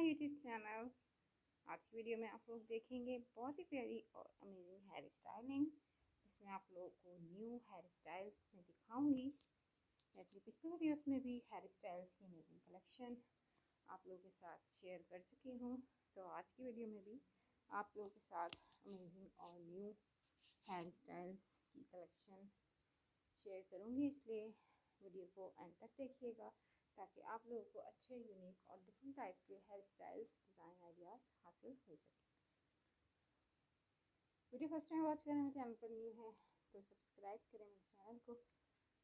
My YouTube channel. आज की video में आप लोग देखेंगे बहुत ही प्यारी और अमेजिंग हेयर स्टाइलिंग, जिसमें आप लोगों को न्यू हेयर स्टाइल्स में दिखाऊंगी। मैं अपनी पिछली वीडियोस में भी हेयर स्टाइल्स की अमेजिंग कलेक्शन आप लोगों के साथ शेयर कर चुकी हूँ। तो आज की वीडियो में भी आप लोगों के साथ अमेजिंग और न्यू हेयर स्टाइल्स की कलेक्शन शेयर करूँगी, इसलिए वीडियो को एंड तक देखिएगा ताकि आप लोगों को अच्छे, यूनिक और डिफरेंट टाइप के हेयर स्टाइल्स, डिज़ाइन आइडियाज़ हासिल हो सके। वीडियो फर्स्ट टाइम वॉच करें, मेरे चैनल पर न्यू है तो सब्सक्राइब करें मेरे चैनल को।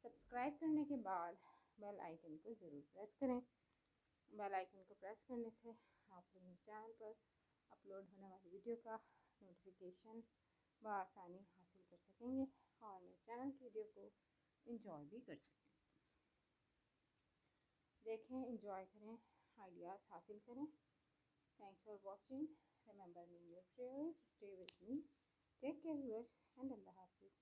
सब्सक्राइब करने के बाद बेल आइकन को ज़रूर प्रेस करें। बेल आइकन को प्रेस करने से आप लोग मेरे चैनल पर अपलोड होने वाली वीडियो का नोटिफिकेशन बआसानी हासिल कर सकेंगे और मेरे चैनल की वीडियो को इंजॉय भी कर सकें। देखें, इंजॉय करें, आइडियाज़ हासिल करें। Thanks for watching. Remember me in your prayers, stay with me, take care viewers and अल्लाह हाफिज़।